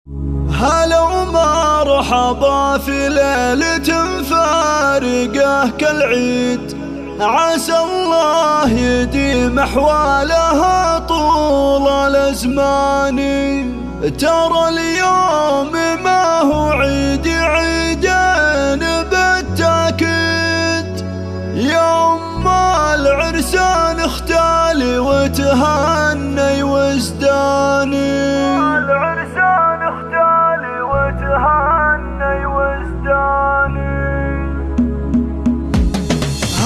هلا ومرحبا في ليلة فارقة كالعيد، عسى الله يديم أحوالها طول الأزمان. ترى اليوم ما هو عيد، عيدين بالتأكيد. يوم العرسان اختالي وتهني وازداني، العرسان اختالي وتهني وازداني.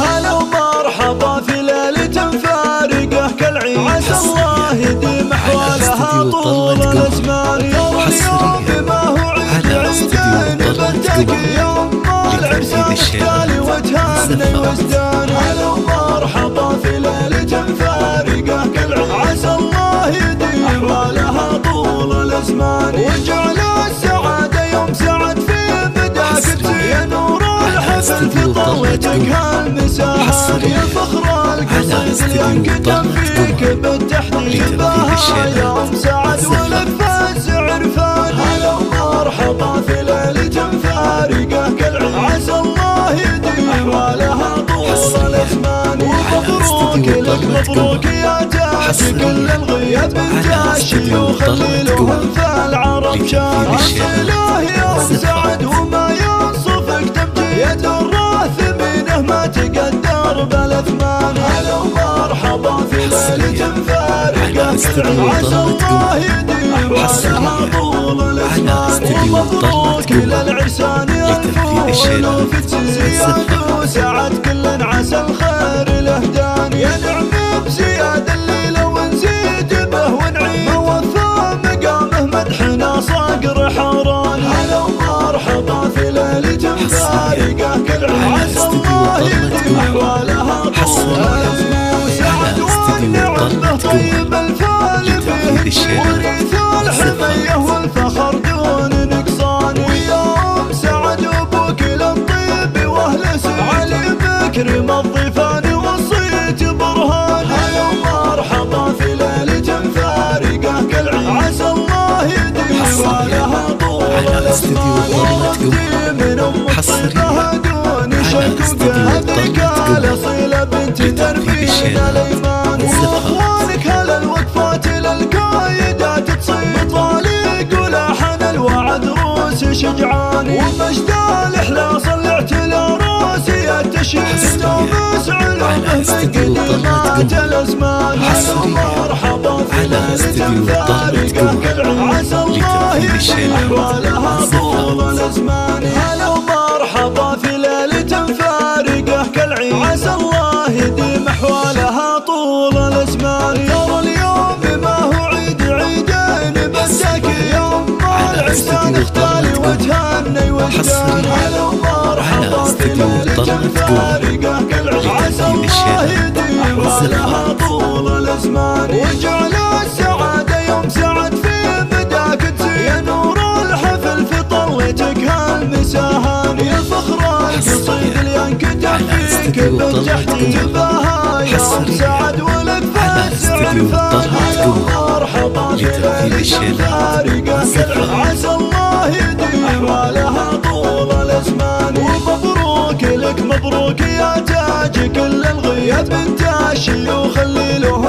هلا ومرحبا في ليلة فارقة كالعيد، عسى الله يديم أحوالها طول الأزمان. اليوم ما هو عيد، عيدين بالتأكيد. يوم العرسان اختالي وتهني وازداني. هلا ومرحبا في ليلة فارقة كالعيد، عسى الله يديم أحوالها طول الأزمان. وجعل السعادة يوم سعد في بداك يا نور الحفل في طلتك هالمساحة. يا فخر القصيد اللي انكتب فيك بالتحديد، بها يوم سعد ولك فاز عرفان. هلا ومرحبا في ليلة فارقة كالعيد، عسى الله يديم أحوالها طول الأزمان. ومبروك لك مبروك يا تاج كل الغياب بالتاج، وخليلهم في العرب شان. عسله يوم سعد وما ينصفك تمجيد الراث منه ما تقدر بالاثمان. هلا ومرحبا في ليلة فارقة كالعيد، عسى الله يديم أحوالها طول الأزمان. ومبروك للعرسان ينفون في الزياد، وسعد كل عسى الخير له دان. يا نعم بزياد الليلة ونزيد به ونعيد، موفى مقامه مدحنا صقر حوران. هلا ومرحبا في ليلة فارقة كالعيد، عسى الله يديم أحوالها طول الأزمان. وسعد والنعم به طيب الفال فيه، وريث الحمية والفخر دون نقصان. ويوم سعد أبوك للطيب واهل سعد، علي مكرم الضيفان وصيت برهان. هلا ومرحبا في ليلة فارقة كالعيد، عسى الله يديم أحوالها طول الأزمان. وردي من أم الطيبة دون شك، وقهدك الأصيلة بنت دربين الأيمان. وأخوانك هلا الوقفات للقايدات تصيب طالق ولحن الوعد روس شجعان. ومجد الإحلاص الاعتلى روسي التشريد، ومسعر به قدمات الأزمان. هلا ومرحبا في ليلة فارقة كالعيد، عسى الله يديم أحوالها طول الأزمان. هلا ومرحبا في ليلة فارقة كالعيد، عسى الله يديم أحوالها طول الأزمان. ترى اليوم ما هو عيد، عيدين بالتأكيد. يوم العرسان اختالي وتهني وازدان. هلا ومرحبا في ليلة فارقة كالعيد، عسى الله يديم أحوالها طول الأزمان. وجعل السعادة يوم سعد في بداك يا نور الحفل في طلتك هالمساهان. يا فخر القصيد اللي انكتب فيك بالتحديد، بها يوم سعد ولك فاز عرفان. هلا ومرحبا في ليلة فارقة كالعيد، عسى الله يديم أحوالها طول الأزمان. ومبروك لك مبروك يا تاج كل الغياب بالتاشي، وخليلهم